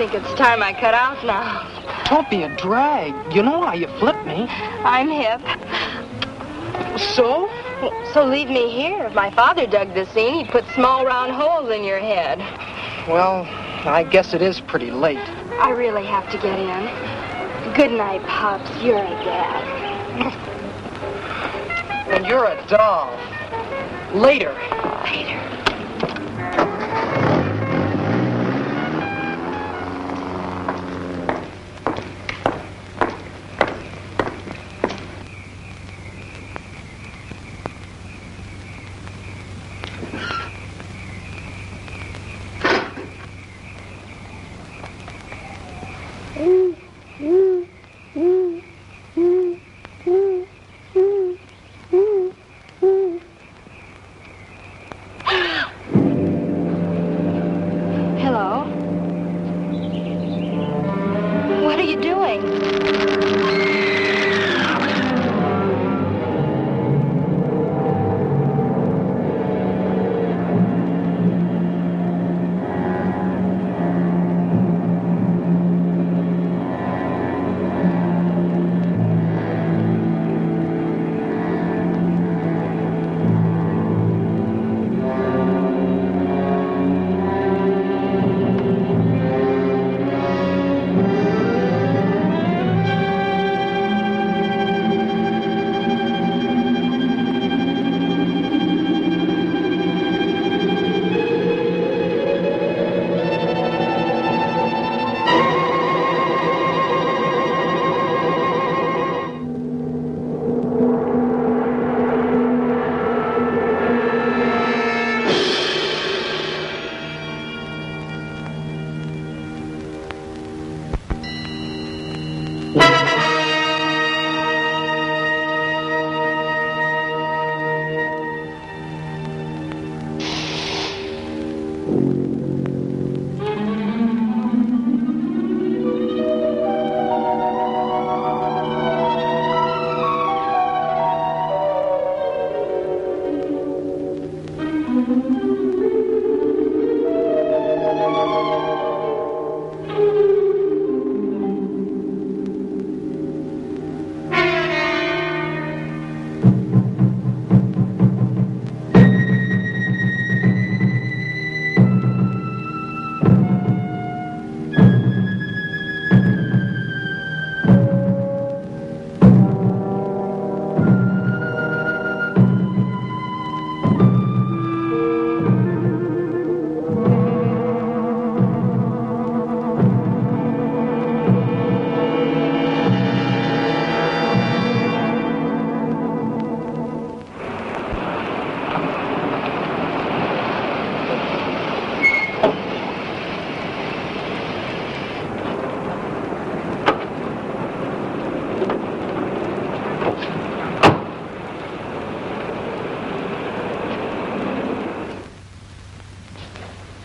think it's time I cut out now. Don't be a drag. You know how you flip me. I'm hip. So? So leave me here. If my father dug this scene, he'd put small round holes in your head. Well, I guess it is pretty late. I really have to get in. Good night, Pops. You're a dad. And you're a doll. Later. Later.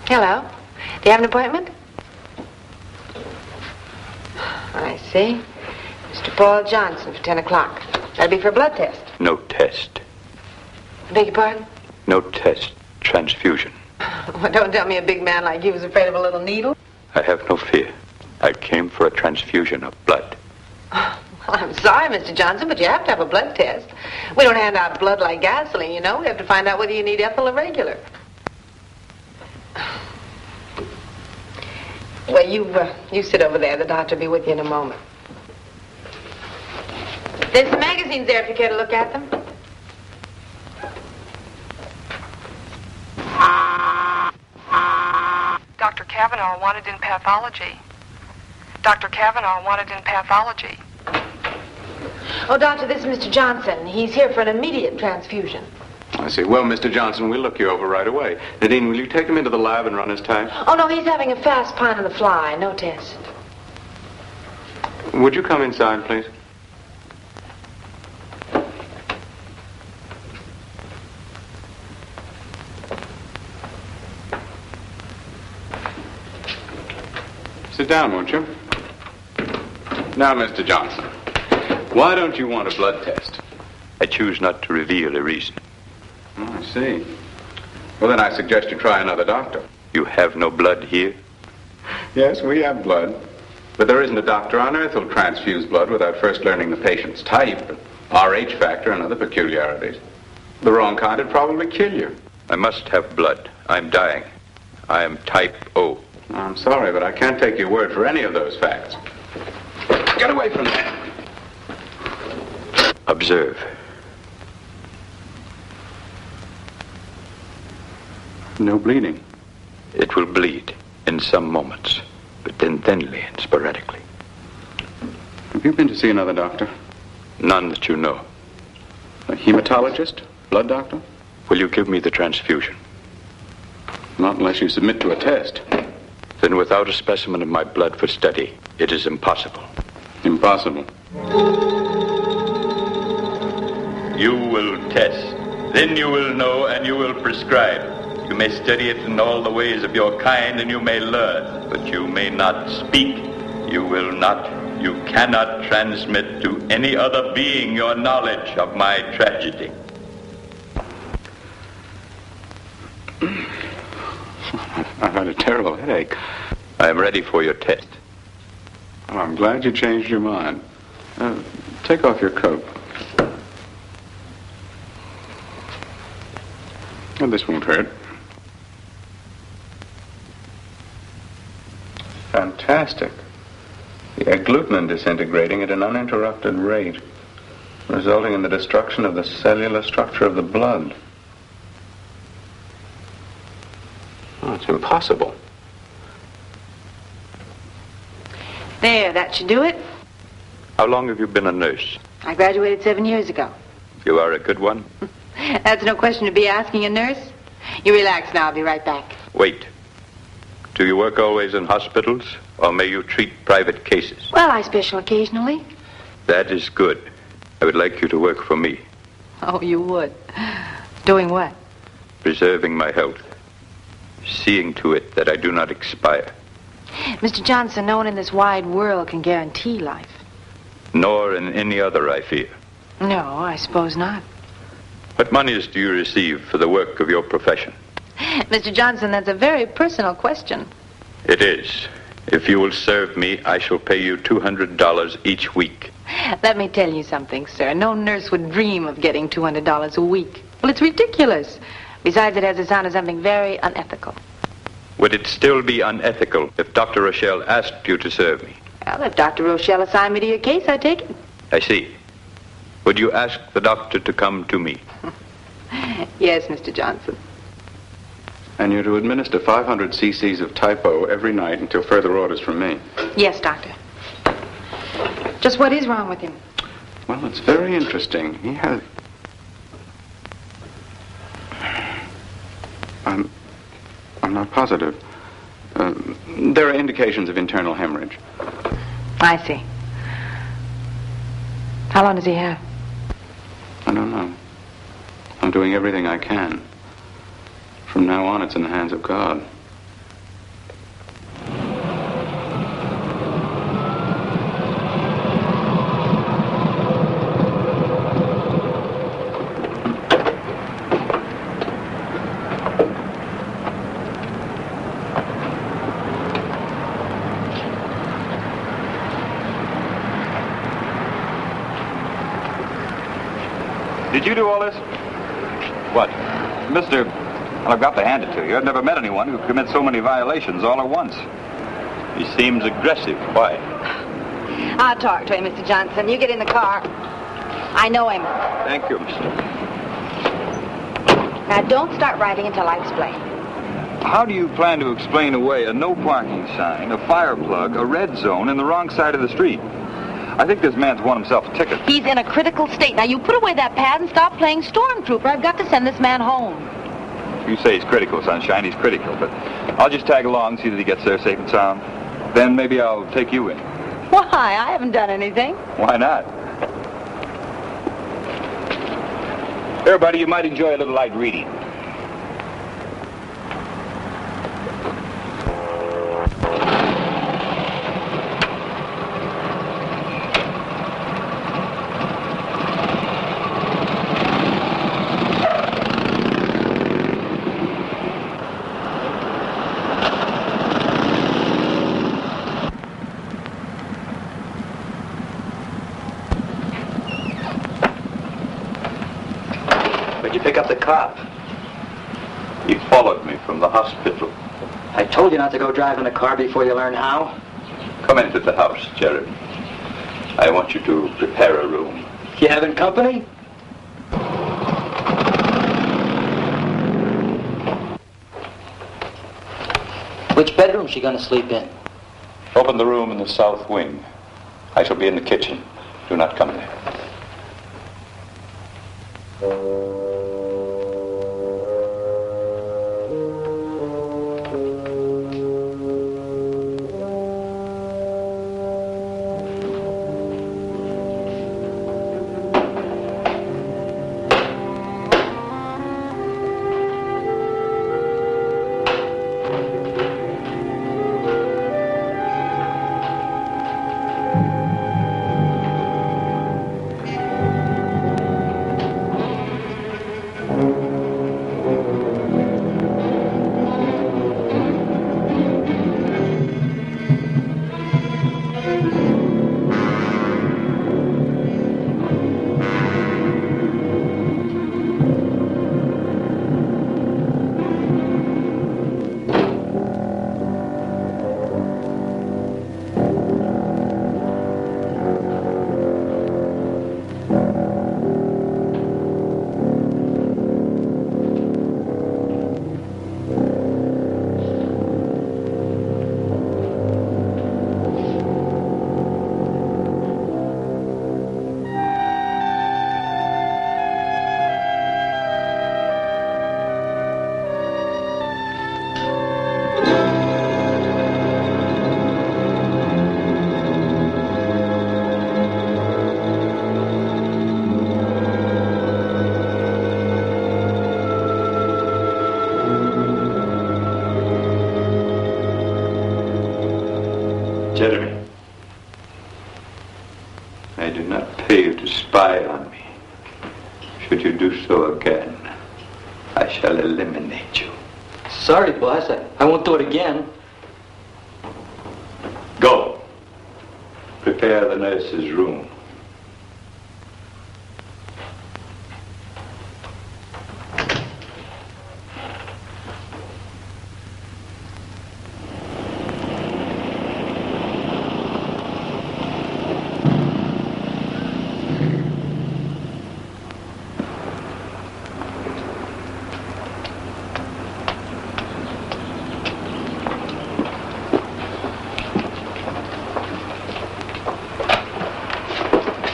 Hello. Do you have an appointment? I see. Mr. Paul Johnson for 10 o'clock. That'll be for a blood test. No test. I beg your pardon? No test. Transfusion. Well, don't tell me a big man like you was afraid of a little needle. I have no fear. I came for a transfusion of blood. Well, I'm sorry, Mr. Johnson, but you have to have a blood test. We don't hand out blood like gasoline, you know. We have to find out whether you need ethyl or regular. Well, you sit over there. The doctor will be with you in a moment. There's some magazines there if you care to look at them. Dr. Kavanaugh wanted in pathology. Dr. Kavanaugh wanted in pathology. Oh, doctor, this is Mr. Johnson. He's here for an immediate transfusion. I see. Well, Mr. Johnson, we'll look you over right away. Nadine, will you take him into the lab and run his type? Oh, no, he's having a fast pint on the fly. No test. Would you come inside, please? Sit down, won't you? Now, Mr. Johnson, why don't you want a blood test? I choose not to reveal a reason. Oh, I see. Well, then I suggest you try another doctor. You have no blood here? Yes, we have blood. But there isn't a doctor on earth who'll transfuse blood without first learning the patient's type, RH factor, and other peculiarities. The wrong kind would probably kill you. I must have blood. I'm dying. I am type O. I'm sorry, but I can't take your word for any of those facts. Get away from there. Observe. No bleeding. It will bleed in some moments, but then thinly and sporadically. Have you been to see another doctor? None that you know. A hematologist? Blood doctor? Will you give me the transfusion? Not unless you submit to a test. Then without a specimen of my blood for study, it is impossible. Impossible. You will test. Then you will know and you will prescribe. You may study it in all the ways of your kind and you may learn, but you may not speak. You cannot transmit to any other being your knowledge of my tragedy. I've had a terrible headache. I am ready for your test. Oh, I'm glad you changed your mind. Take off your coat. Well, this won't hurt. Fantastic. The agglutinin disintegrating at an uninterrupted rate, resulting in the destruction of the cellular structure of the blood. Oh, it's impossible. There, that should do it. How long have you been a nurse? I graduated 7 years ago. You are a good one? That's no question to be asking a nurse. You relax now, I'll be right back. Wait. Do you work always in hospitals, or may you treat private cases? Well, I special occasionally. That is good. I would like you to work for me. Oh, you would? Doing what? Preserving my health. Seeing to it that I do not expire. Mr. Johnson, no one in this wide world can guarantee life. Nor in any other, I fear. No, I suppose not. What monies do you receive for the work of your profession? Mr. Johnson, that's a very personal question. It is. If you will serve me, I shall pay you $200 each week. Let me tell you something, sir. No nurse would dream of getting $200 a week. Well, it's ridiculous. Besides, it has the sound of something very unethical. Would it still be unethical if Dr. Rochelle asked you to serve me? Well, if Dr. Rochelle assigned me to your case, I'd take it. I see. Would you ask the doctor to come to me? Yes, Mr. Johnson. And you're to administer 500 cc's of Type O every night until further orders from me. Yes, Doctor. Just what is wrong with him? Well, it's very interesting. He has... I'm not positive. There are indications of internal hemorrhage. I see. How long does he have? I don't know. I'm doing everything I can. From now on, it's in the hands of God. Did you do all this? What? Mr. Well, I've got to hand it to you. I've never met anyone who commits so many violations all at once. He seems aggressive. Why? I'll talk to him, Mr. Johnson. You get in the car. I know him. Thank you, Mr. Now, don't start writing until I explain. How do you plan to explain away a no parking sign, a fire plug, a red zone, and the wrong side of the street? I think this man's won himself a ticket. He's in a critical state. Now, you put away that pad and stop playing stormtrooper. I've got to send this man home. You say he's critical, Sunshine. He's critical, but I'll just tag along, see that he gets there safe and sound. Then maybe I'll take you in. Why? I haven't done anything. Why not? Here, buddy, you might enjoy a little light reading. Where'd you pick up the cop? He followed me from the hospital. I told you not to go driving a car before you learn how. Come into the house, Jeremy. I want you to prepare a room. You having company? Which bedroom's she gonna sleep in? Open the room in the south wing. I shall be in the kitchen. Do not come there. Jeremy, I do not pay you to spy on me. Should you do so again, I shall eliminate you. Sorry, boss. I won't do it again. Go. Prepare the nurse's room.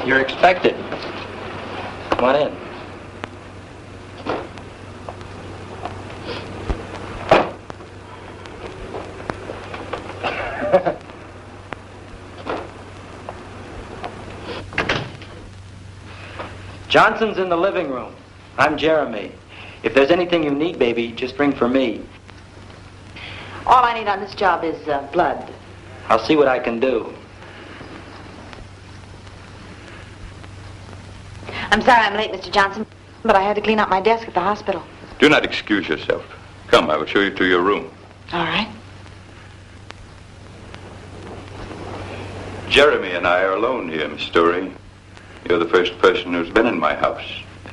You're expected. Come on in. Johnson's in the living room. I'm Jeremy. If there's anything you need, baby, just ring for me. All I need on this job is blood. I'll see what I can do. I'm sorry I'm late, Mr. Johnson, but I had to clean up my desk at the hospital. Do not excuse yourself. Come, I will show you to your room. All right. Jeremy and I are alone here, Miss Story. You're the first person who's been in my house.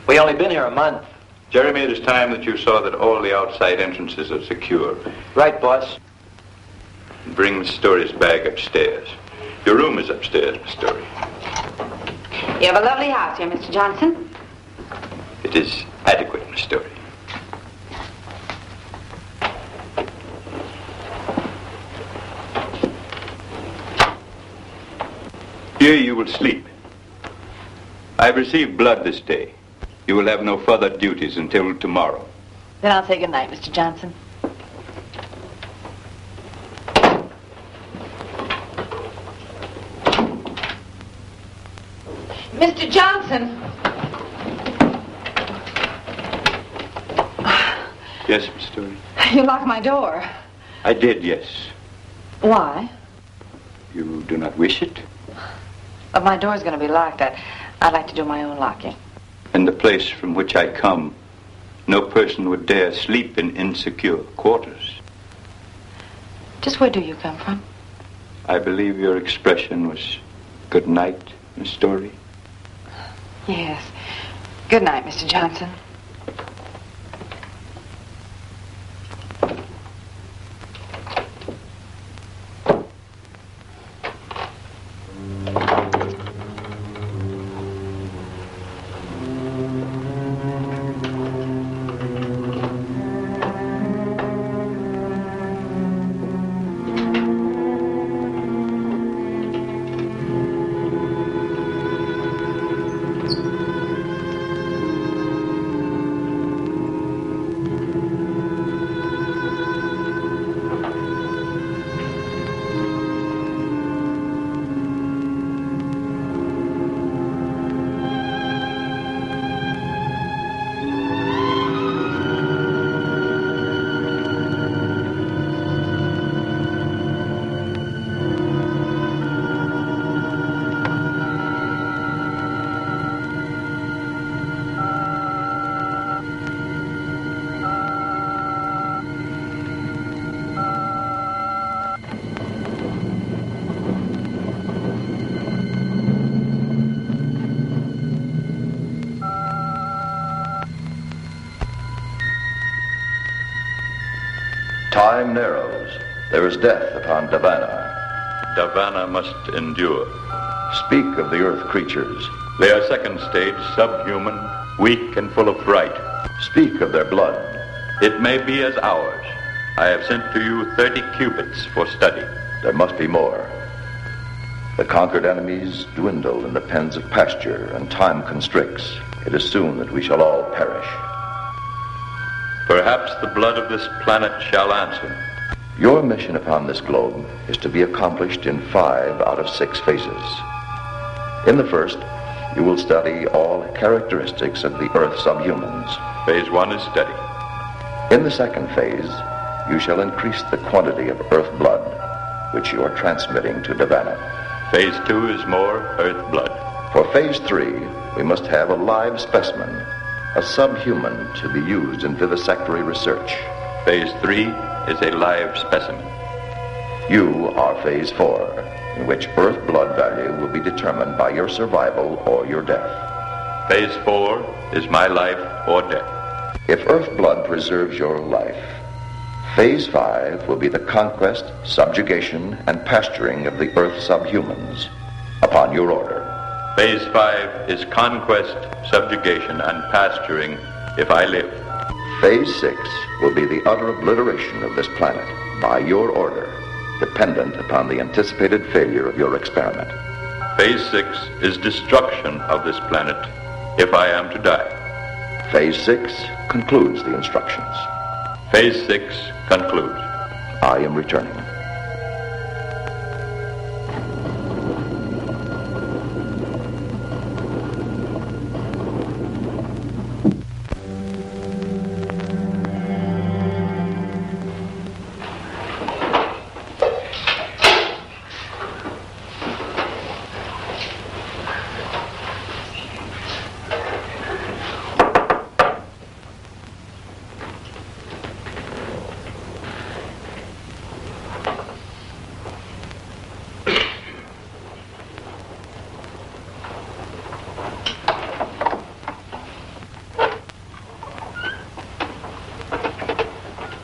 We only been here a month. Jeremy, it is time that you saw that all the outside entrances are secure. Right, boss. Bring Miss Story's bag upstairs. Your room is upstairs, Miss Story. You have a lovely house here, Mr. Johnson. It is adequate, Miss Story. Here you will sleep. I have received blood this day. You will have no further duties until tomorrow. Then I'll say good night, Mr. Johnson. Mr. Johnson! Yes, Miss Story? You locked my door. I did, yes. Why? You do not wish it? But my door's going to be locked. I'd like to do my own locking. In the place from which I come, no person would dare sleep in insecure quarters. Just where do you come from? I believe your expression was good night, Miss Story. Yes. Good night, Mr. Johnson. Time narrows. There is death upon Davana. Davana must endure. Speak of the earth creatures. They are second stage, subhuman, weak and full of fright. Speak of their blood. It may be as ours. I have sent to you 30 cubits for study. There must be more. The conquered enemies dwindle in the pens of pasture, and time constricts. It is soon that we shall all perish. Perhaps the blood of this planet shall answer. Your mission upon this globe is to be accomplished in 5 out of 6 phases. In the first, you will study all characteristics of the Earth subhumans. Phase 1 is study. In the second phase, you shall increase the quantity of Earth blood, which you are transmitting to Davana. Phase 2 is more Earth blood. For phase 3, we must have a live specimen, a subhuman to be used in vivisectory research. Phase 3 is a live specimen. You are phase 4, in which Earth blood value will be determined by your survival or your death. Phase 4 is my life or death. If Earth blood preserves your life, phase 5 will be the conquest, subjugation, and pasturing of the Earth subhumans upon your order. Phase 5 is conquest, subjugation, and pasturing if I live. Phase 6 will be the utter obliteration of this planet by your order, dependent upon the anticipated failure of your experiment. Phase 6 is destruction of this planet if I am to die. Phase 6 concludes the instructions. Phase 6 concludes. I am returning.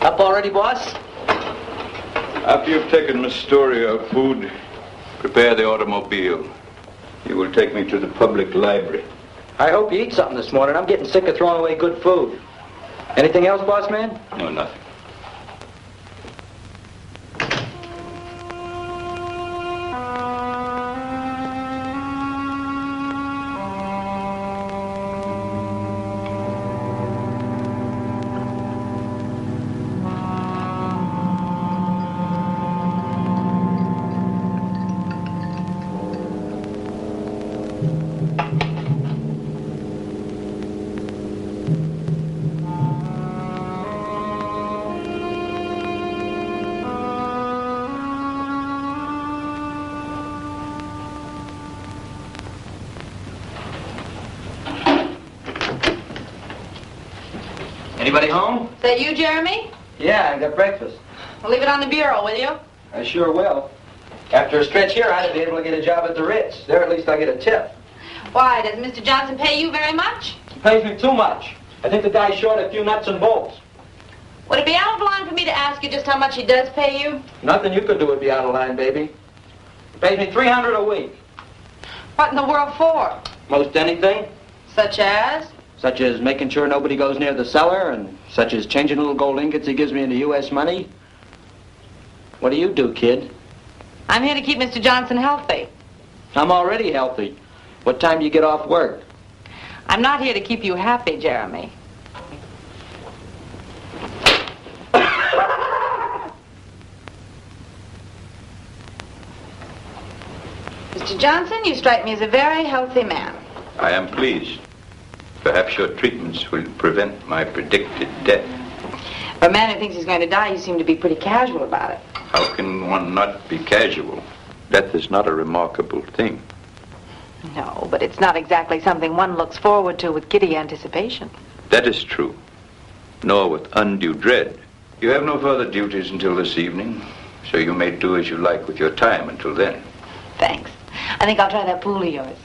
Up already, boss? After you've taken Miss Story her food, prepare the automobile. You will take me to the public library. I hope you eat something this morning. I'm getting sick of throwing away good food. Anything else, boss man? No, nothing. Anybody home? Is that you, Jeremy? Yeah, I got breakfast. Well, leave it on the bureau, will you? I sure will. After a stretch here, I'd be able to get a job at the Ritz. There, at least I get a tip. Why, does Mr. Johnson pay you very much? He pays me too much. I think the guy's short a few nuts and bolts. Would it be out of line for me to ask you just how much he does pay you? Nothing you could do would be out of line, baby. He pays me $300 a week. What in the world for? Most anything. Such as? Such as making sure nobody goes near the cellar, and such as changing little gold ingots he gives me into U.S. money. What do you do, kid? I'm here to keep Mr. Johnson healthy. I'm already healthy. What time do you get off work? I'm not here to keep you happy, Jeremy. Mr. Johnson, you strike me as a very healthy man. I am pleased. Perhaps your treatments will prevent my predicted death. For a man who thinks he's going to die, you seem to be pretty casual about it. How can one not be casual? Death is not a remarkable thing. No, but it's not exactly something one looks forward to with giddy anticipation. That is true. Nor with undue dread. You have no further duties until this evening, so you may do as you like with your time until then. Thanks. I think I'll try that pool of yours.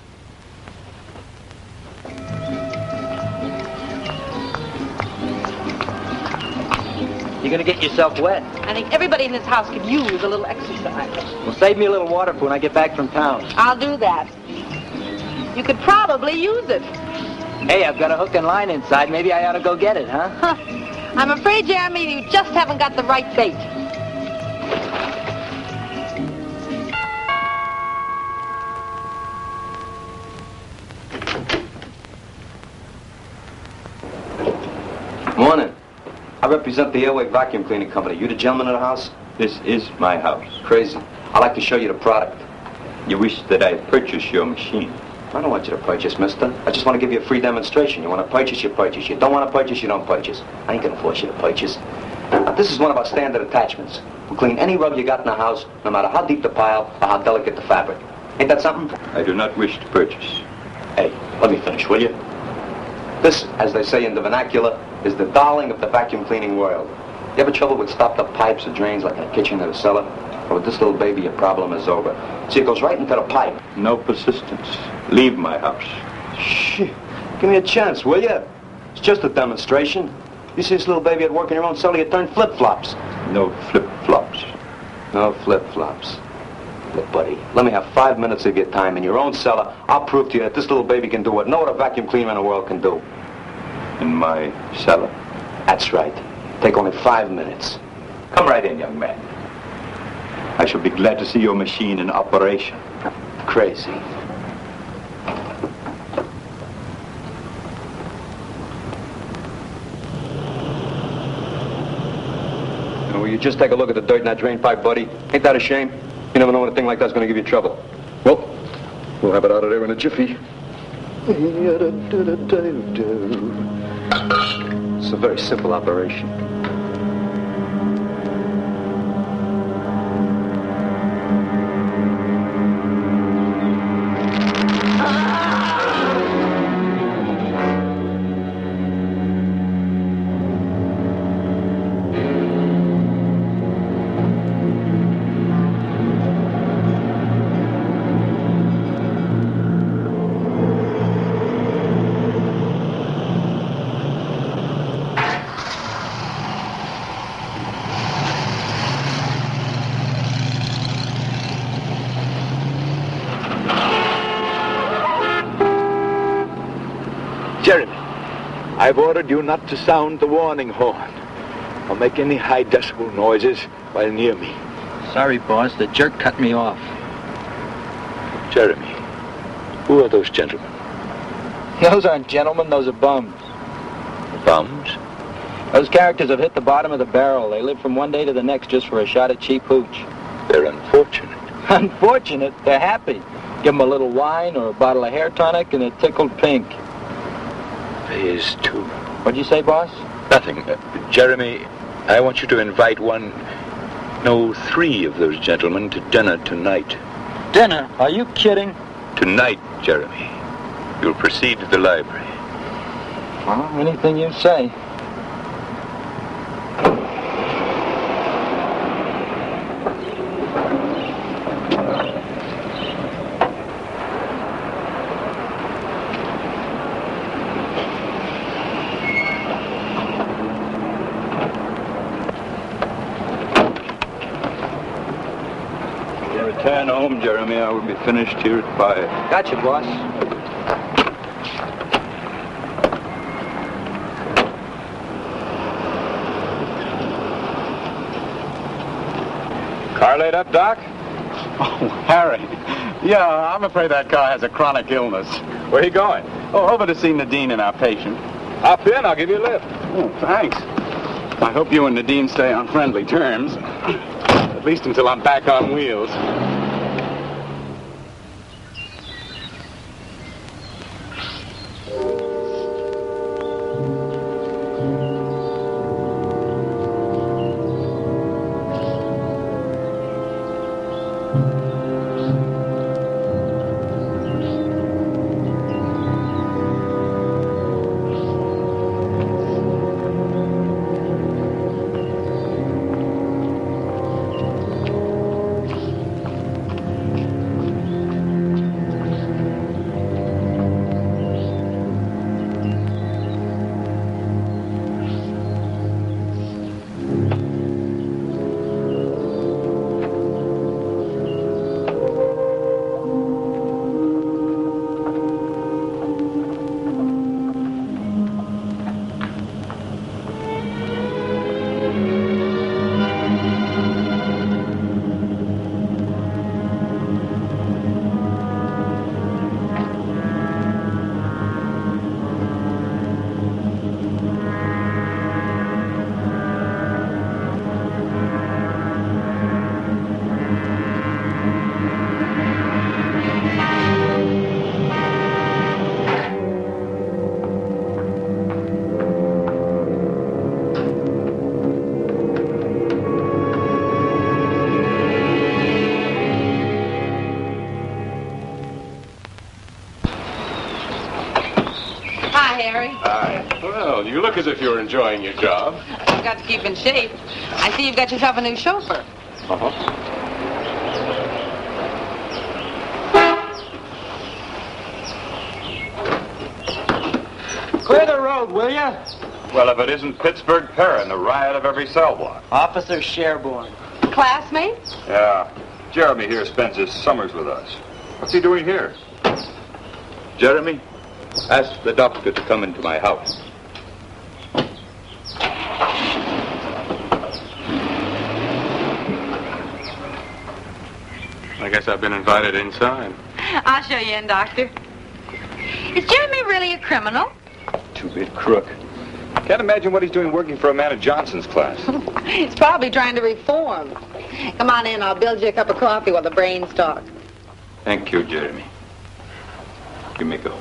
You gonna get yourself wet. I think everybody in this house could use a little exercise. Well, save me a little water for when I get back from town. I'll do that. You could probably use it. Hey, I've got a hook and line inside. Maybe I ought to go get it, huh? Huh. I'm afraid, Jeremy, you just haven't got the right bait. Morning. I represent the Airway Vacuum Cleaning Company. You the gentleman of the house? This is my house. Crazy. I'd like to show you the product. You wish that I purchase your machine. I don't want you to purchase, mister. I just want to give you a free demonstration. You want to purchase, you purchase. You don't want to purchase, you don't purchase. I ain't going to force you to purchase. Now, this is one of our standard attachments. We'll clean any rug you got in the house, no matter how deep the pile or how delicate the fabric. Ain't that something? I do not wish to purchase. Hey, let me finish, will you? This, as they say in the vernacular, is the darling of the vacuum cleaning world. You ever trouble with stopped up pipes or drains like in a kitchen or a cellar? Well, with this little baby, your problem is over. See, it goes right into the pipe. No persistence. Leave my house. Shh. Give me a chance, will you? It's just a demonstration. You see this little baby at work in your own cellar, you turn flip-flops. No flip-flops. No flip-flops. Look, buddy, let me have 5 minutes of your time in your own cellar. I'll prove to you that this little baby can do what no other vacuum cleaner in the world can do. In my cellar. That's right. Take only 5 minutes. Come right in, young man. I shall be glad to see your machine in operation. Crazy. Now, will you just take a look at the dirt in that drain pipe, buddy? Ain't that a shame? You never know when a thing like that's going to give you trouble. Well, we'll have it out of there in a jiffy. It's a very simple operation. Jeremy, I've ordered you not to sound the warning horn or make any high decibel noises while near me. Sorry, boss. The jerk cut me off. Jeremy, who are those gentlemen? Those aren't gentlemen. Those are bums. Bums? Those characters have hit the bottom of the barrel. They live from one day to the next just for a shot of cheap hooch. They're unfortunate. Unfortunate? They're happy. Give them a little wine or a bottle of hair tonic and they're tickled pink. Phase 2. What'd you say, boss? Nothing. Jeremy, I want you to invite 3 of those gentlemen to dinner tonight. Dinner? Are you kidding? Tonight, Jeremy. You'll proceed to the library. Well, anything you say. Return home, Jeremy. I will be finished here at 5. Gotcha, boss. Car laid up, Doc? Oh, Harry. Yeah, I'm afraid that car has a chronic illness. Where you going? Oh, over to see Nadine and our patient. Hop in. I'll give you a lift. Oh, thanks. I hope you and Nadine stay on friendly terms. At least until I'm back on wheels. You look as if you're enjoying your job. You've got to keep in shape. I see you've got yourself a new chauffeur. Uh-huh. Clear the road, will you? Well, if it isn't Pittsburgh Perrin, the riot of every cell block. Officer Sherborne. Classmate? Yeah. Jeremy here spends his summers with us. What's he doing here? Jeremy, ask the doctor to come into my house. I guess I've been invited inside. I'll show you in, Doctor. Is Jeremy really a criminal? Two-bit crook. Can't imagine what he's doing working for a man of Johnson's class. He's probably trying to reform. Come on in, I'll build you a cup of coffee while the brains talk. Thank you, Jeremy. You may go.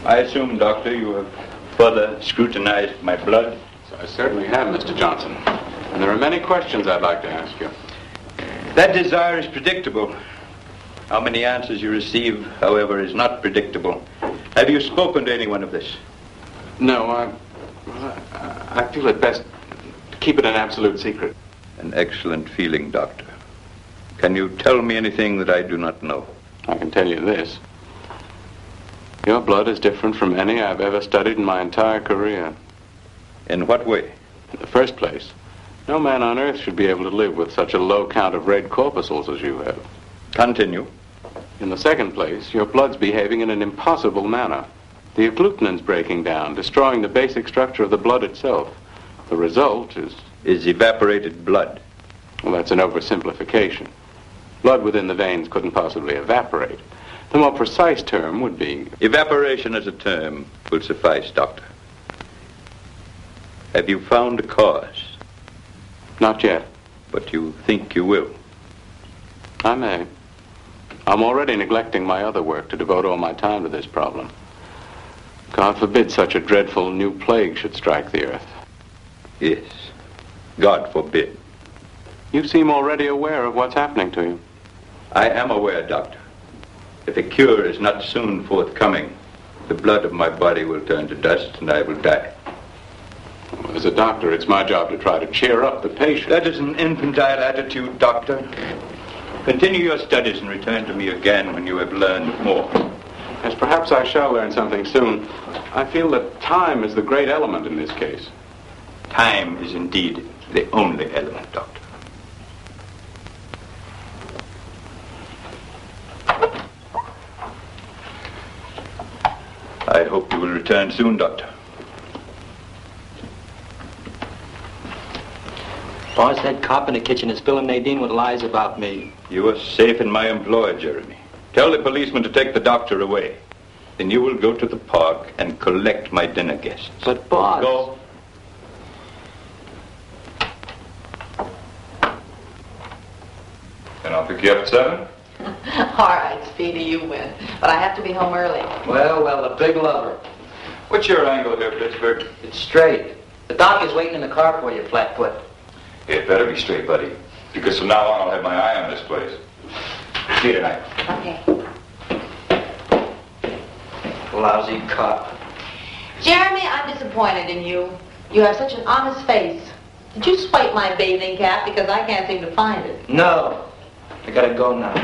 I assume, Doctor, you have further scrutinized my blood? So I certainly have, Mr. Johnson. And there are many questions I'd like to ask you. That desire is predictable. How many answers you receive, however, is not predictable. Have you spoken to anyone of this? No, I feel it best to keep it an absolute secret. An excellent feeling, Doctor. Can you tell me anything that I do not know? I can tell you this. Your blood is different from any I've ever studied in my entire career. In what way? In the first place, no man on earth should be able to live with such a low count of red corpuscles as you have. Continue. In the second place, your blood's behaving in an impossible manner. The agglutinins breaking down, destroying the basic structure of the blood itself. The result is evaporated blood. Well, that's an oversimplification. Blood within the veins couldn't possibly evaporate. The more precise term would be... Evaporation as a term will suffice, Doctor. Have you found a cause? Not yet. But you think you will? I may. I'm already neglecting my other work to devote all my time to this problem. God forbid such a dreadful new plague should strike the earth. Yes. God forbid. You seem already aware of what's happening to you. I am aware, Doctor. If a cure is not soon forthcoming, the blood of my body will turn to dust and I will die. As a doctor, it's my job to try to cheer up the patient. That is an infantile attitude, Doctor. Continue your studies and return to me again when you have learned more. Yes, perhaps I shall learn something soon. I feel that time is the great element in this case. Time is indeed the only element, Doctor. I hope you will return soon, Doctor. Boss, that cop in the kitchen is filling Nadine with lies about me. You are safe in my employ, Jeremy. Tell the policeman to take the doctor away. Then you will go to the park and collect my dinner guests. But, boss... Go. And I'll pick you up at 7? All right, Speedy, you win. But I have to be home early. Well, the big lover. What's your angle here, Pittsburgh? It's straight. The doc is waiting in the car for you, Flatfoot. It better be straight, buddy. Because from now on, I'll have my eye on this place. See you tonight. Okay. Lousy cop. Jeremy, I'm disappointed in you. You have such an honest face. Did you swipe my bathing cap? Because I can't seem to find it. No. I gotta go now.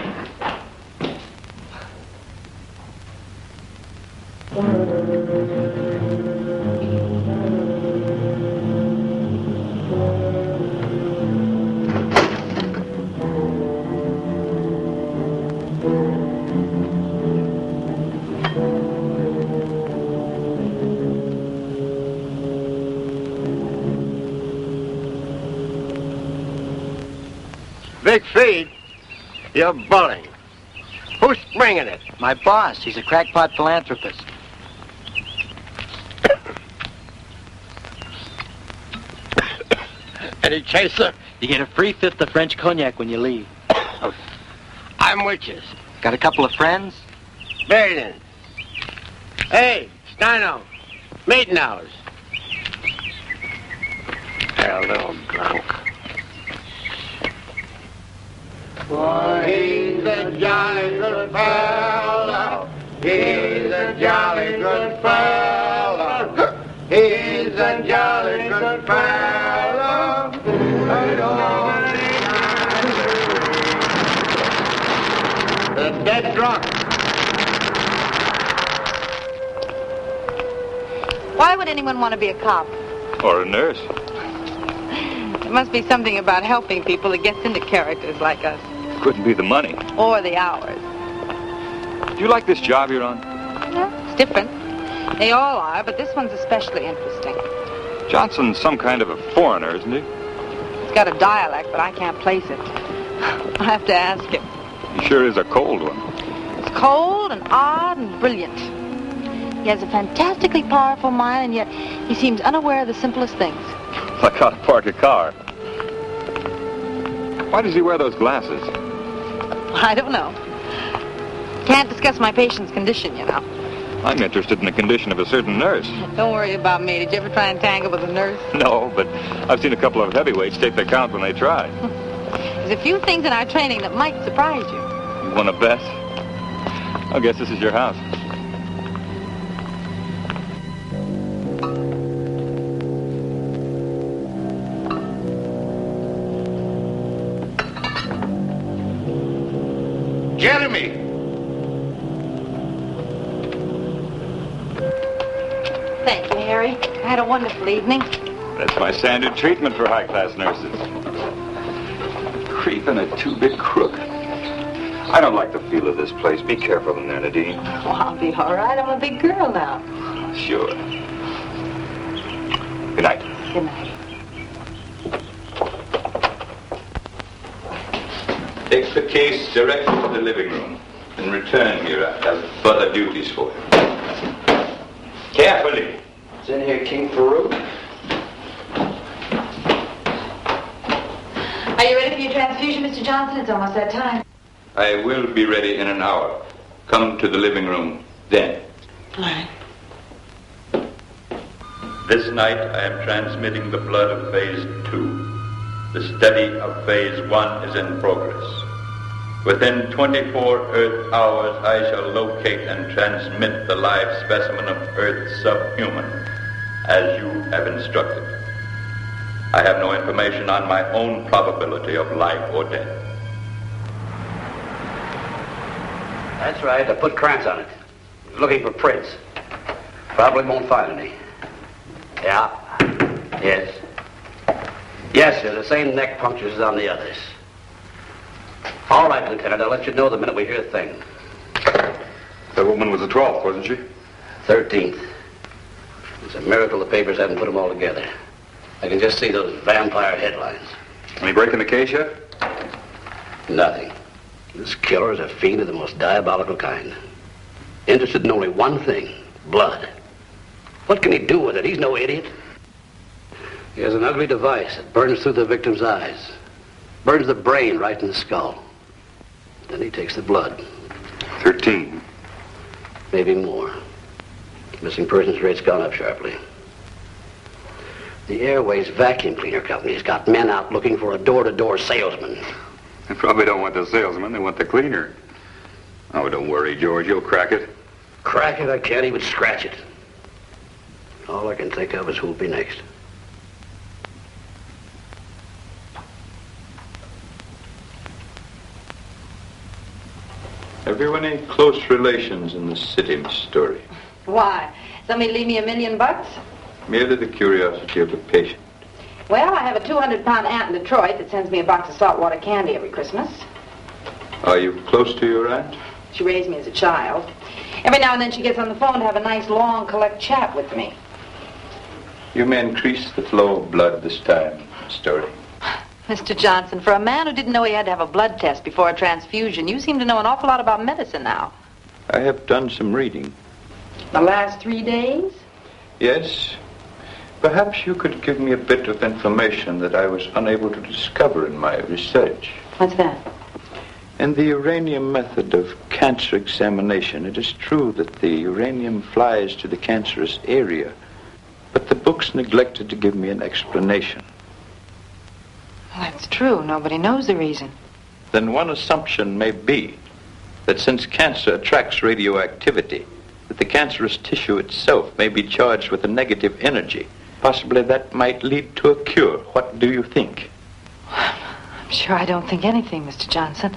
Big feed? You're bullying. Who's bringing it? My boss. He's a crackpot philanthropist. Any chaser? You get a free fifth of French cognac when you leave. I'm with you. Got a couple of friends? Baden. Hey, Steino. Meeting hours. They're a little drunk. Why, He's a jolly good fella. He's a jolly good fella. He's a jolly good fella. The dead drunk. Why would anyone want to be a cop? Or a nurse. There must be something about helping people that gets into characters like us. Couldn't be the money. Or the hours. Do you like this job you're on? Yeah, it's different. They all are, but this one's especially interesting. Johnson's some kind of a foreigner, isn't he? He's got a dialect, but I can't place it. I'll have to ask him. He sure is a cold one. It's cold and odd and brilliant. He has a fantastically powerful mind, and yet he seems unaware of the simplest things. Like how to park a car. Why does he wear those glasses? I don't know. Can't discuss my patient's condition, you know. I'm interested in the condition of a certain nurse. Don't worry about me. Did you ever try and tangle with a nurse? No, but I've seen a couple of heavyweights take the count when they try. There's a few things in our training that might surprise you. You want to bet? I guess this is your house. Jeremy. Thank you, Harry. I had a wonderful evening. That's my standard treatment for high-class nurses. Creep in a two-bit crook. I don't like the feel of this place. Be careful in there, Nadine. Oh, I'll be all right. I'm a big girl now. Sure. Good night. Good night. Take the case directly to the living room and return here. I have further duties for you. Carefully. It's in here, King Farouk. Are you ready for your transfusion, Mr. Johnson? It's almost that time. I will be ready in an hour. Come to the living room then. All right. This night I am transmitting the blood of phase 2. The study of phase 1 is in progress. Within 24 Earth hours, I shall locate and transmit the live specimen of Earth subhuman, as you have instructed. I have no information on my own probability of life or death. That's right. I put cramps on it. Looking for prints. Probably won't find any. Yeah. Yes. Yes, sir. The same neck punctures as on the others. All right, Lieutenant. I'll let you know the minute we hear a thing. That woman was the 12th, wasn't she? 13th. It's a miracle the papers haven't put them all together. I can just see those vampire headlines. Any break in the case yet? Nothing. This killer is a fiend of the most diabolical kind. Interested in only one thing, blood. What can he do with it? He's no idiot. He has an ugly device that burns through the victim's eyes. Burns the brain right in the skull. Then he takes the blood. 13. Maybe more. Missing persons rate's gone up sharply. The Airways Vacuum Cleaner Company's got men out looking for a door-to-door salesman. They probably don't want the salesman, they want the cleaner. Oh, don't worry, George, you'll crack it. Crack it, I can't even scratch it. All I can think of is who'll be next. Have you any close relations in the city, Miss Story? Why? Somebody leave me $1 million? Merely the curiosity of the patient. Well, I have a 200-pound aunt in Detroit that sends me a box of saltwater candy every Christmas. Are you close to your aunt? She raised me as a child. Every now and then she gets on the phone to have a nice, long, collect chat with me. You may increase the flow of blood this time, Miss Story. Mr. Johnson, for a man who didn't know he had to have a blood test before a transfusion, you seem to know an awful lot about medicine now. I have done some reading. The last 3 days? Yes. Perhaps you could give me a bit of information that I was unable to discover in my research. What's that? In the uranium method of cancer examination, it is true that the uranium flies to the cancerous area, but the books neglected to give me an explanation. Well, that's true. Nobody knows the reason. then one assumption may be that since cancer attracts radioactivity, that the cancerous tissue itself may be charged with a negative energy. Possibly that might lead to a cure. What do you think? I'm sure I don't think anything, Mr. Johnson.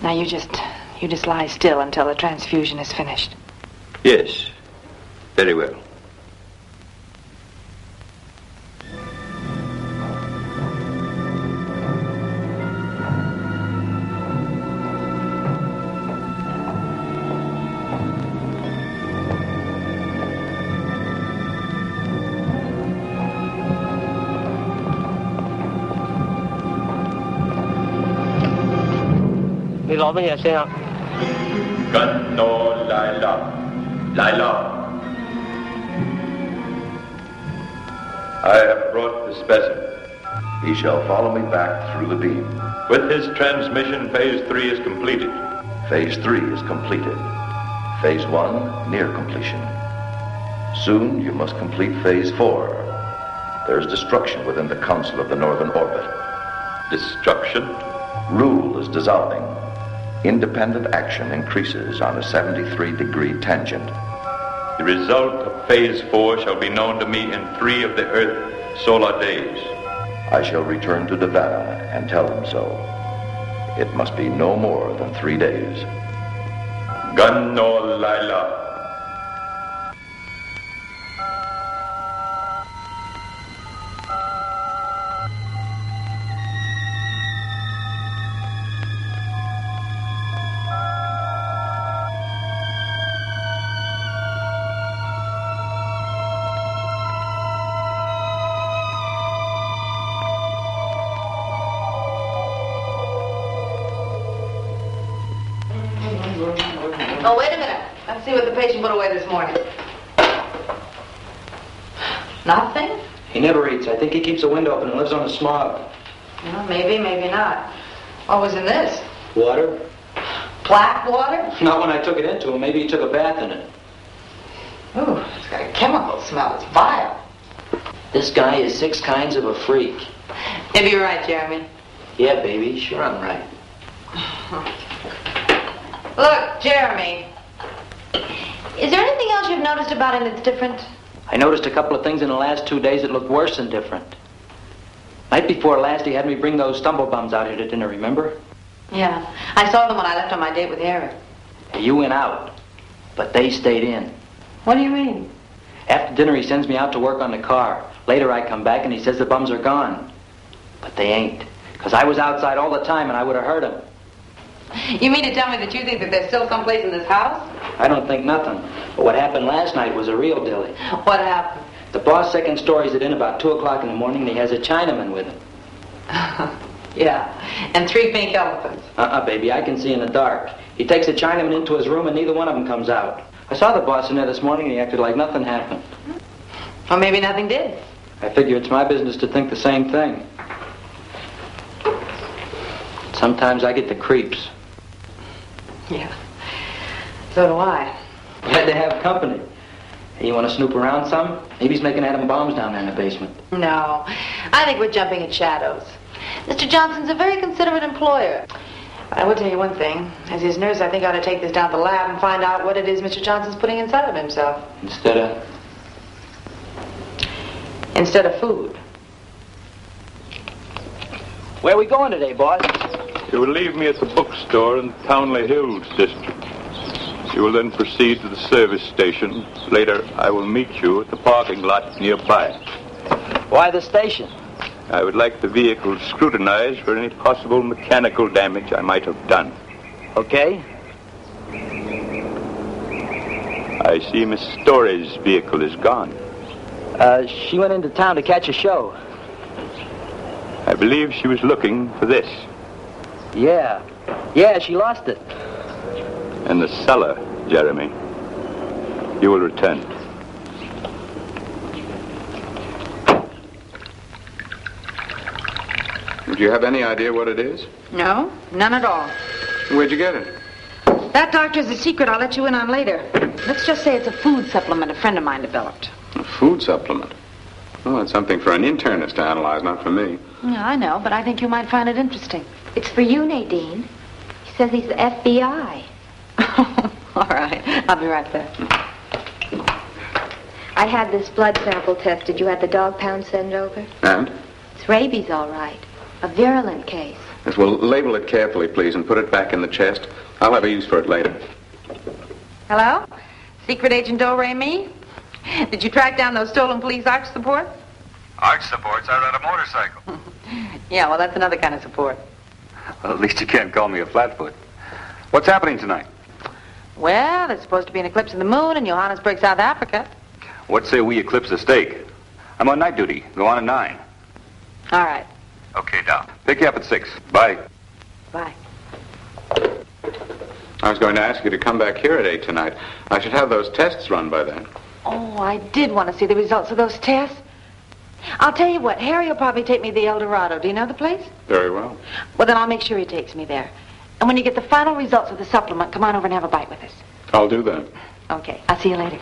Now you just lie still until the transfusion is finished. Yes. Very well. Ganno Laila. Laila. I have brought the specimen. He shall follow me back through the beam. With his transmission, phase 3 is completed. Phase 3 is completed. Phase 1 near completion. Soon you must complete phase 4. There is destruction within the Council of the Northern Orbit. Destruction? Rule is dissolving. Independent action increases on a 73-degree tangent. The result of phase 4 shall be known to me in 3 of the Earth solar days. I shall return to Nevada and tell them so. It must be no more than 3 days. Ganno Laila. Oh, wait a minute. Let's see what the patient put away this morning. Nothing? He never eats. I think he keeps a window open and lives on the smog. Well, maybe, maybe not. What was in this? Water? Black water? Not when I took it into him. Maybe he took a bath in it. Ooh, it's got a chemical smell. It's vile. This guy is 6 kinds of a freak. Maybe you're right, Jeremy. Yeah, baby. Sure I'm right. Look, Jeremy. Is there anything else you've noticed about him that's different? I noticed a couple of things in the last 2 days that looked worse than different. Night before last, he had me bring those stumblebums out here to dinner, remember? Yeah. I saw them when I left on my date with Harry. You went out, but they stayed in. What do you mean? After dinner, he sends me out to work on the car. Later, I come back and he says the bums are gone. But they ain't, because I was outside all the time and I would have heard him. You mean to tell me that you think that there's still someplace in this house? I don't think nothing. But what happened last night was a real dilly. What happened? The boss second stories it in about 2 o'clock in the morning and he has a Chinaman with him. Yeah, and 3 pink elephants. Baby, I can see in the dark. He takes a Chinaman into his room and neither one of them comes out. I saw the boss in there this morning and he acted like nothing happened. Or maybe nothing did. I figure it's my business to think the same thing. Sometimes I get the creeps. Yeah, so do I. Glad to have company. Hey, you want to snoop around some? Maybe he's making atom bombs down there in the basement. No, I think we're jumping at shadows. Mr. Johnson's a very considerate employer. But I will tell you one thing. As his nurse, I think I ought to take this down to the lab and find out what it is Mr. Johnson's putting inside of himself. Instead of food. Where are we going today, boss? You will leave me at the bookstore in Townley Hills district. You will then proceed to the service station. Later, I will meet you at the parking lot nearby. Why the station? I would like the vehicle scrutinized for any possible mechanical damage I might have done. Okay. I see Miss Story's vehicle is gone. She went into town to catch a show. I believe she was looking for this. Yeah, she lost it. In the cellar, Jeremy. You will return it. Do you have any idea what it is? No, none at all. Where'd you get it? That doctor's a secret I'll let you in on later. Let's just say it's a food supplement a friend of mine developed. A food supplement? Well, that's something for an internist to analyze, not for me. Yeah, I know, but I think you might find it interesting. It's for you, Nadine. He says he's the FBI. All right. I'll be right back. I had this blood sample tested. You had the dog pound sent over? And? It's rabies, all right. A virulent case. Yes, well, label it carefully, please, and put it back in the chest. I'll have a use for it later. Hello? Secret Agent Do Re Mi? Did you track down those stolen police arch supports? Arch supports? I ride a motorcycle. Yeah, well, that's another kind of support. Well, at least you can't call me a flatfoot. What's happening tonight? Well, there's supposed to be an eclipse of the moon in Johannesburg, South Africa. What say we eclipse the stake? I'm on night duty. Go on at 9. All right. Okay, Doc. Pick you up at 6. Bye. Bye. I was going to ask you to come back here at 8 tonight. I should have those tests run by then. Oh, I did want to see the results of those tests. I'll tell you what, Harry will probably take me to the El Dorado. Do you know the place? Very well. Well, then I'll make sure he takes me there. And when you get the final results of the supplement, come on over and have a bite with us. I'll do that. Okay, I'll see you later.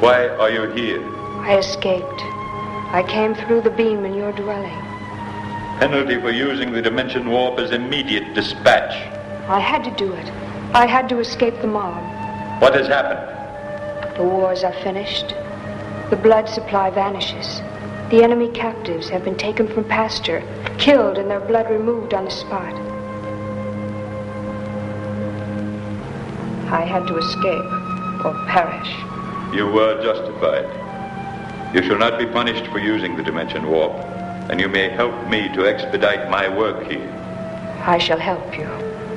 Why are you here? I escaped. I came through the beam in your dwelling. Penalty for using the dimension warp is immediate dispatch. I had to do it. I had to escape the mob. What has happened? The wars are finished. The blood supply vanishes. The enemy captives have been taken from pasture, killed and their blood removed on the spot. I had to escape or perish. You were justified. You shall not be punished for using the dimension warp, and you may help me to expedite my work here. I shall help you.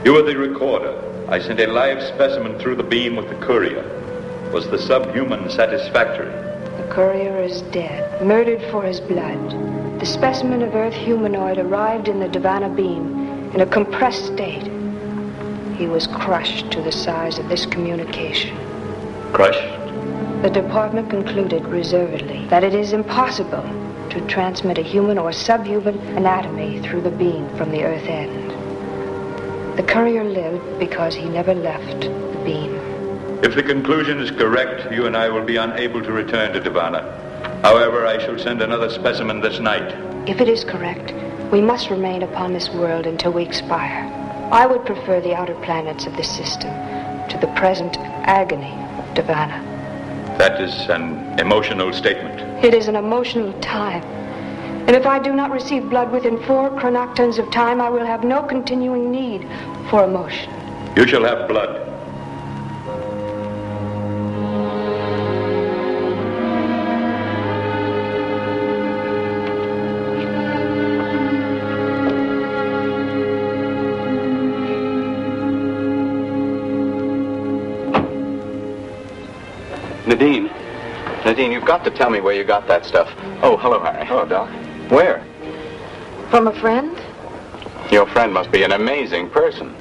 You are the recorder. I sent a live specimen through the beam with the courier. Was the subhuman satisfactory? The courier is dead, murdered for his blood. The specimen of Earth humanoid arrived in the Divana beam in a compressed state. He was crushed to the size of this communication. Crushed? The department concluded reservedly that it is impossible to transmit a human or subhuman anatomy through the beam from the Earth end. The courier lived because he never left the beam. If the conclusion is correct, you and I will be unable to return to Divana. However, I shall send another specimen this night. If it is correct, we must remain upon this world until we expire. I would prefer the outer planets of this system to the present agony of Divana. That is an emotional statement. It is an emotional time. And if I do not receive blood within 4 chronoctons of time, I will have no continuing need for emotion. You shall have blood. Nadine, you've got to tell me where you got that stuff. Oh, hello, Harry. Hello, Doc. Where? From a friend? Your friend must be an amazing person.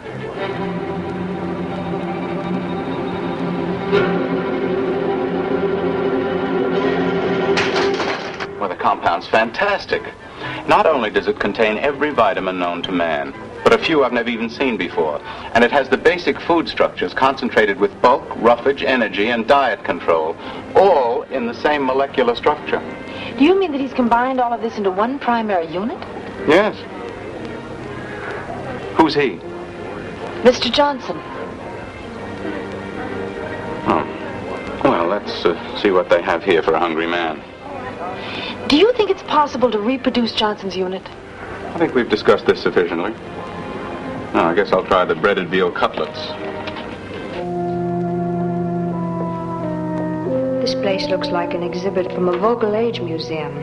Well, the compound's fantastic. Not only does it contain every vitamin known to man, but a few I've never even seen before. And it has the basic food structures concentrated with bulk, roughage, energy, and diet control, all in the same molecular structure. Do you mean that he's combined all of this into one primary unit? Yes. Who's he? Mr. Johnson. Oh. Well, let's see what they have here for a hungry man. Do you think it's possible to reproduce Johnson's unit? I think we've discussed this sufficiently. Now, I guess I'll try the breaded veal cutlets. This place looks like an exhibit from a vocal age museum.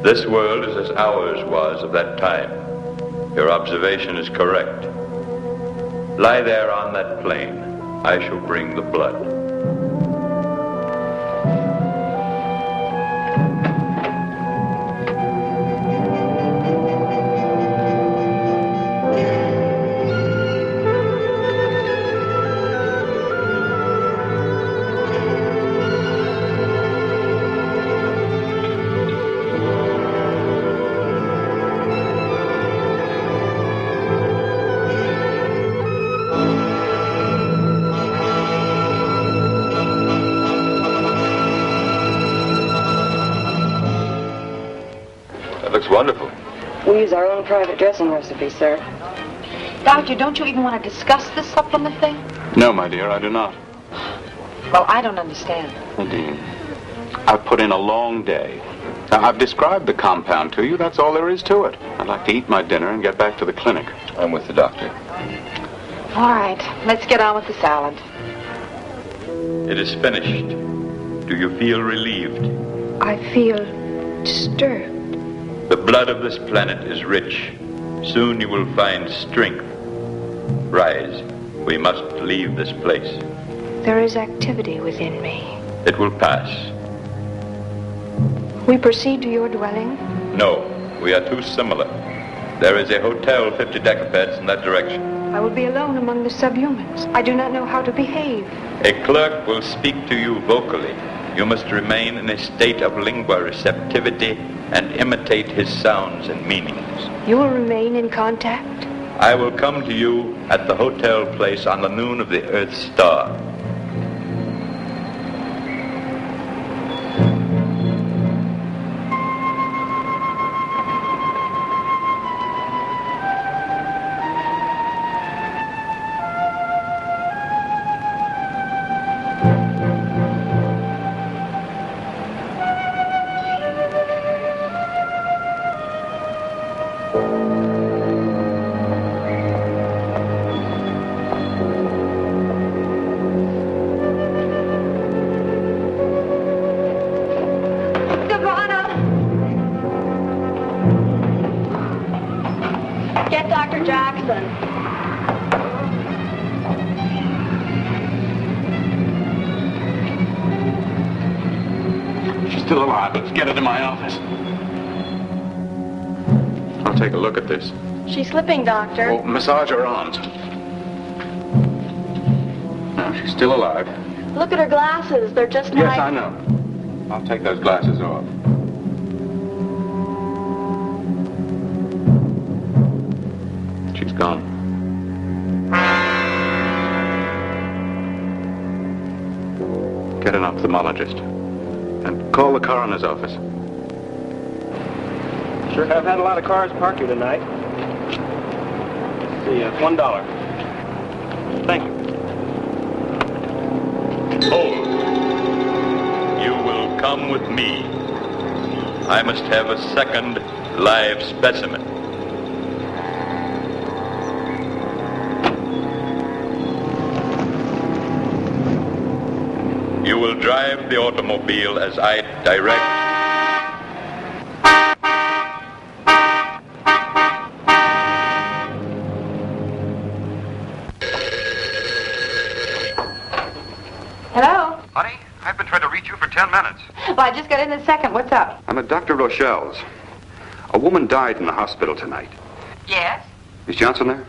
This world is as ours was of that time. Your observation is correct. Lie there on that plain. I shall bring the blood. Looks wonderful. We use our own private dressing recipe, sir. Doctor, don't you even want to discuss this supplement thing? No, my dear, I do not. Well, I don't understand. Nadine, I've put in a long day. Now, I've described the compound to you. That's all there is to it. I'd like to eat my dinner and get back to the clinic. I'm with the doctor. All right, let's get on with the salad. It is finished. Do you feel relieved? I feel disturbed. The blood of this planet is rich. Soon you will find strength. Rise. We must leave this place. There is activity within me. It will pass. We proceed to your dwelling? No, we are too similar. There is a hotel 50 decapeds in that direction. I will be alone among the subhumans. I do not know how to behave. A clerk will speak to you vocally. You must remain in a state of lingua receptivity and imitate his sounds and meanings. You will remain in contact? I will come to you at the hotel place on the noon of the Earth's star. Get Dr. Jackson. She's still alive. Let's get her to my office. I'll take a look at this. She's slipping, Doctor. Oh, massage her arms. No, she's still alive. Look at her glasses. They're just Yes, like... I know. I'll take those glasses off. She's gone. Get an ophthalmologist. And call the coroner's office. Sure have had a lot of cars parked here tonight. Let's see, $1. Thank you. Hold. You will come with me. I must have a second live specimen. You will drive the automobile as I direct. Hello? Honey, I've been trying to reach you for 10 minutes. Well, I just got in a second. What's up? I'm at Dr. Rochelle's. A woman died in the hospital tonight. Yes? Is Johnson there?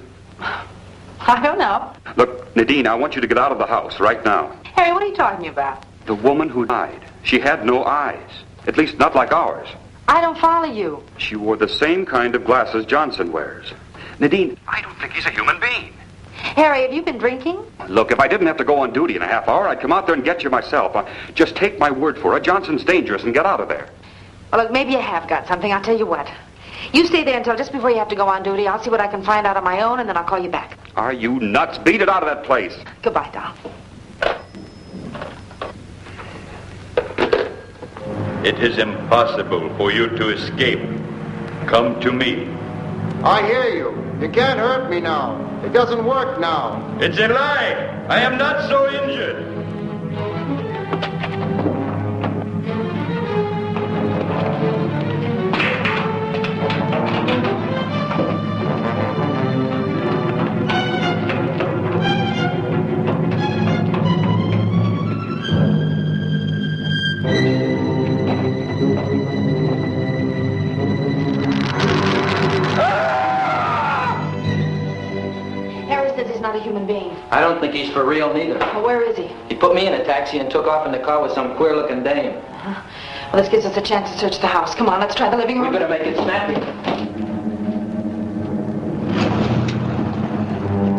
I don't know. Look, Nadine, I want you to get out of the house right now. Harry, what are you talking about? The woman who died, she had no eyes. At least not like ours. I don't follow you. She wore the same kind of glasses Johnson wears. Nadine, I don't think he's a human being. Harry, have you been drinking? Look, if I didn't have to go on duty in a half hour, I'd come out there and get you myself. Just take my word for it. Johnson's dangerous and get out of there. Well, look, maybe you have got something. I'll tell you what. You stay there until just before you have to go on duty. I'll see what I can find out on my own, and then I'll call you back. Are you nuts? Beat it out of that place. Goodbye, doll. It is impossible for you to escape. Come to me. I hear you. You can't hurt me now. It doesn't work now. It's a lie. I am not so injured. I don't think he's for real neither. Well, where is he? He put me in a taxi and took off in the car with some queer-looking dame. Well, this gives us a chance to search the house. Come on, let's try the living room. We better make it snappy.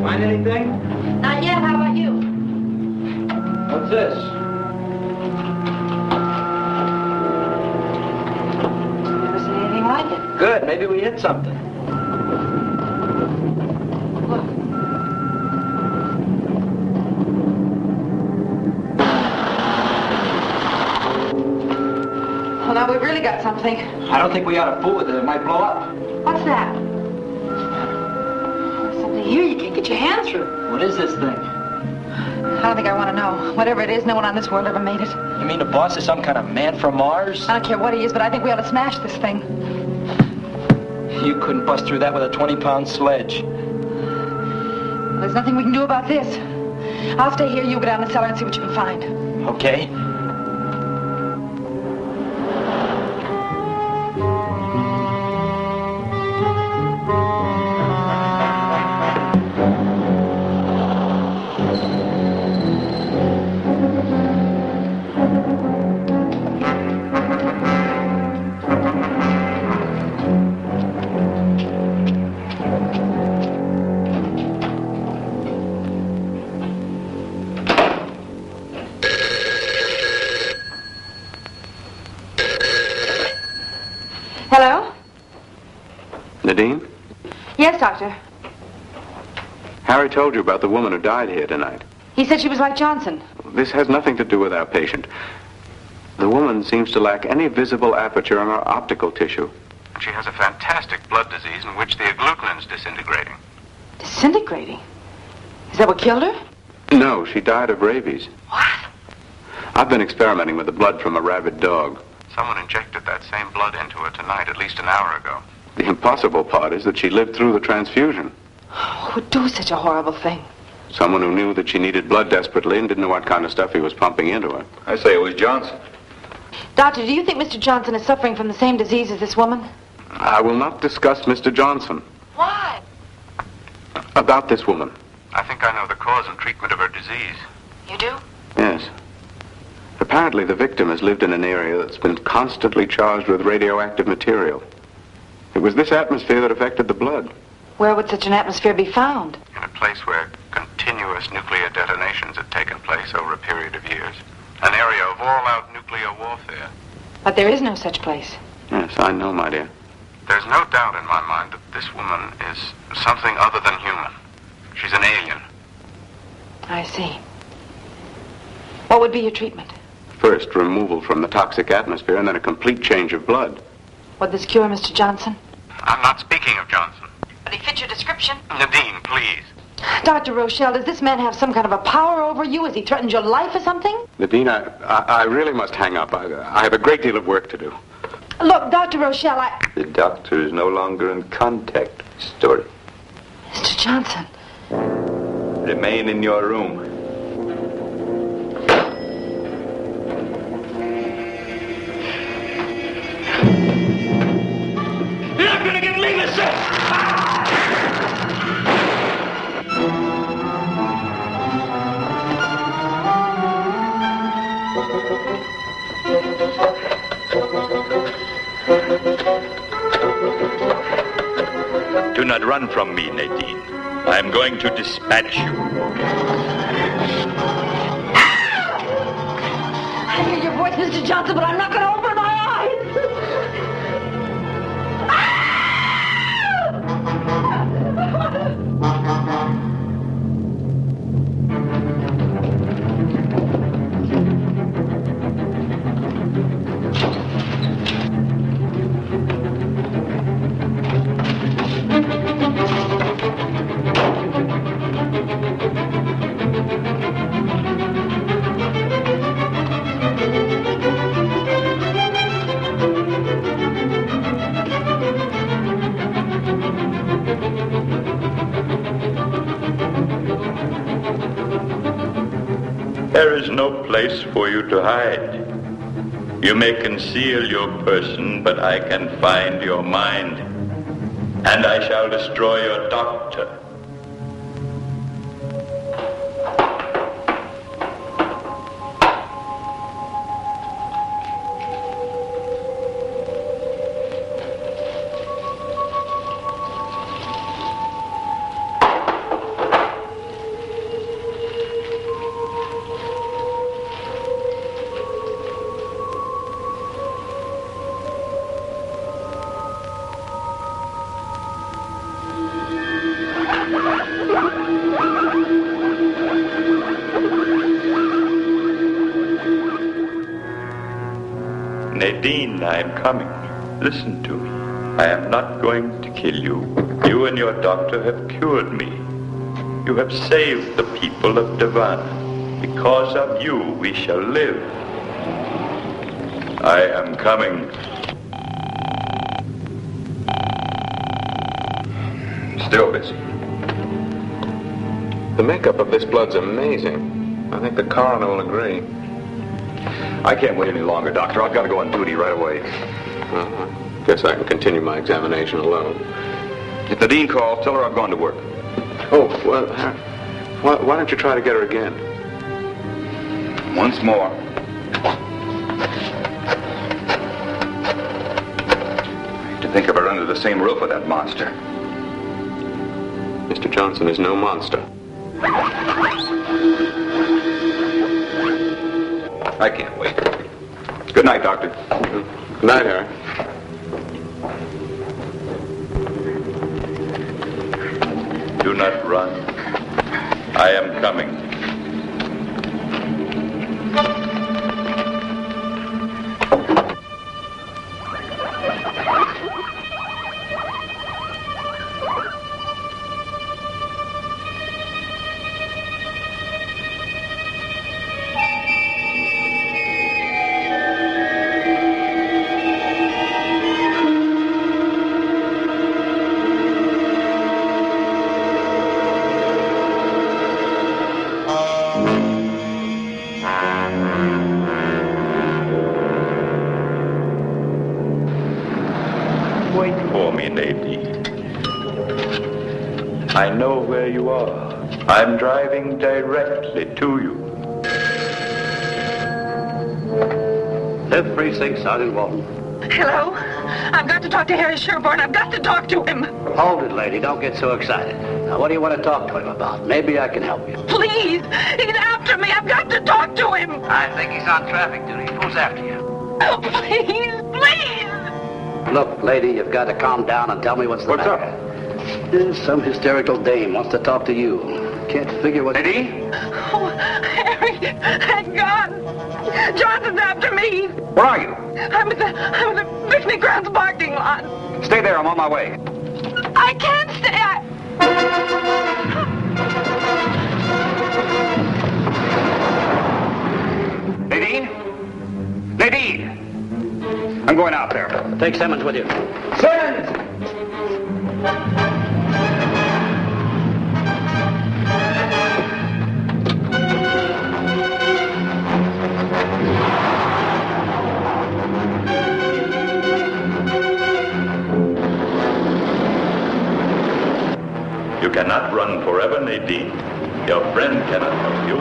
Find anything? Not yet. How about you? What's this? Never seen anything like it. Good. Maybe we hit something. Well, now we've really got something. I don't think we ought to fool with it. It might blow up. What's that? There's something here you can't get your hand through. What is this thing? I don't think I want to know. Whatever it is, no one on this world ever made it. You mean the boss is some kind of man from Mars? I don't care what he is, but I think we ought to smash this thing. You couldn't bust through that with a 20-pound sledge. Well, there's nothing we can do about this. I'll stay here. You go down the cellar and see what you can find. Okay. Hello? Nadine? Yes, Doctor. Harry told you about the woman who died here tonight. He said she was like Johnson. This has nothing to do with our patient. The woman seems to lack any visible aperture in her optical tissue. She has a fantastic blood disease in which the agglutinin is disintegrating. Disintegrating? Is that what killed her? No, she died of rabies. What? I've been experimenting with the blood from a rabid dog. Someone injected that same blood into her tonight at least an hour ago. The impossible part is that she lived through the transfusion. Who would do such a horrible thing? Someone who knew that she needed blood desperately and didn't know what kind of stuff he was pumping into her. I say it was Johnson. Doctor, do you think Mr. Johnson is suffering from the same disease as this woman? I will not discuss Mr. Johnson. Why? About this woman. I think I know the cause and treatment of her disease. You do? Yes. Apparently, the victim has lived in an area that's been constantly charged with radioactive material. It was this atmosphere that affected the blood. Where would such an atmosphere be found? In a place where continuous nuclear detonations had taken place over a period of years. An area of all-out nuclear warfare. But there is no such place. Yes, I know, my dear. There's no doubt in my mind that this woman is something other than human. She's an alien. I see. What would be your treatment? First, removal from the toxic atmosphere, and then a complete change of blood. Would this cure Mr. Johnson? I'm not speaking of Johnson. But he fits your description. Nadine, please. Dr. Rochelle, does this man have some kind of a power over you? Has he threatened your life or something? Nadine, I really must hang up. I have a great deal of work to do. Look, Dr. Rochelle, The doctor is no longer in contact with Story. Mr. Johnson. Remain in your room. You're not gonna get leave us, sir! Do not run from me, Nadine. I am going to dispatch you. I hear your voice, Mr. Johnson, but I'm not going to open my There is no place for you to hide. You may conceal your person, but I can find your mind. And I shall destroy your doctor. Nadine, I am coming. Listen to me. I am not going to kill you. You and your doctor have cured me. You have saved the people of Devana. Because of you, we shall live. I am coming. Still busy. The makeup of this blood's amazing. I think the coroner will agree. I can't wait any longer, Doctor. I've got to go on duty right away. I guess I can continue my examination alone. If Nadine calls, tell her I've gone to work. Oh, well, why don't you try to get her again? Once more. I hate to think of her under the same roof with that monster. Mr. Johnson is no monster. I can't wait. Good night, Doctor. Good night, Harry. Do not run. I am coming. I know where you are. I'm driving directly to you. Fifth Precinct, Sergeant Walton. Hello? I've got to talk to Harry Sherborne. I've got to talk to him. Hold it, lady. Don't get so excited. Now, what do you want to talk to him about? Maybe I can help you. Please. He's after me. I've got to talk to him. I think he's on traffic duty. Who's after you? Oh, please, please. Look, lady, you've got to calm down and tell me what's the matter. There's some hysterical dame wants to talk to you. Can't figure what... Lady? Oh, Harry, thank God. Johnson's after me. Where are you? I'm at the picnic grounds parking lot. Stay there. I'm on my way. I can't stay. Nadine? Nadine! I'm going out there. Take Simmons with you. Simmons! You cannot run forever, Nadine. Your friend cannot help you.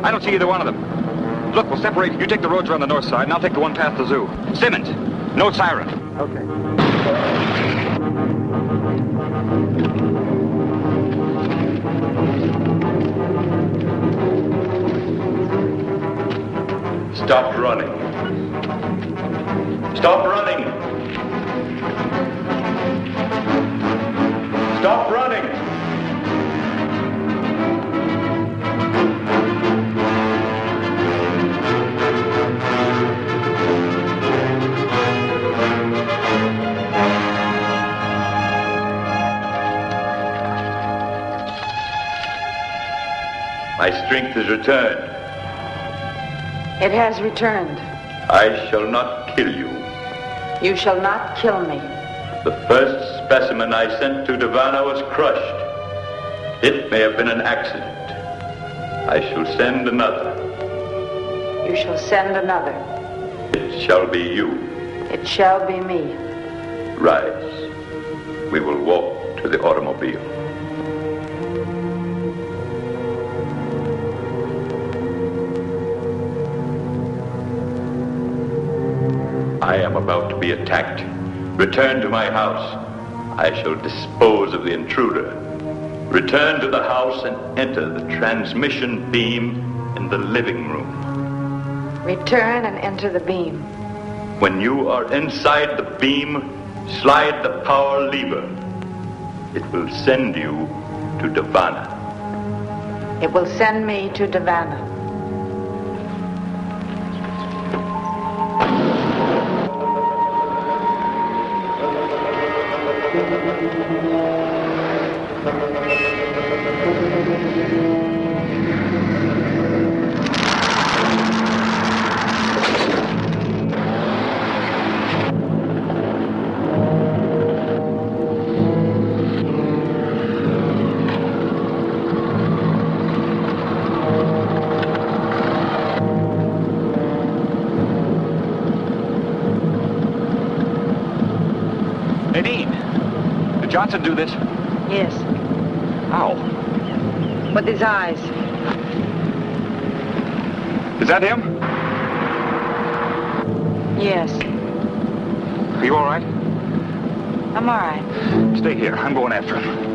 I don't see either one of them. Look, we'll separate. You take the roads around the north side, and I'll take the one past the zoo. Simmons, no siren. Okay. Stop running. Stop running. Stop running. My strength has returned. It has returned. I shall not kill you. You shall not kill me. The first specimen I sent to Devana was crushed. It may have been an accident. I shall send another. You shall send another. It shall be you. It shall be me. Rise. We will walk to the automobile. am about to be attacked. Return to my house. I shall dispose of the intruder. Return to the house and enter the transmission beam in the living room. Return and enter the beam. When you are inside the beam, slide the power lever. It will send you to Davana. It will send me to Davana. Johnson do this? Yes. How? With his eyes. Is that him? Yes. Are you all right? I'm all right. Stay here. I'm going after him.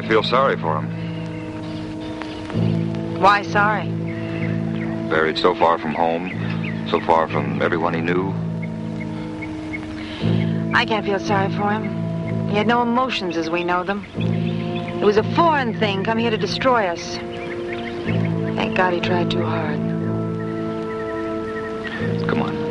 I feel sorry for him. Why sorry? Buried so far from home, so far from everyone he knew. I can't feel sorry for him. He had no emotions as we know them. It was a foreign thing come here to destroy us. Thank God he tried too hard. Come on.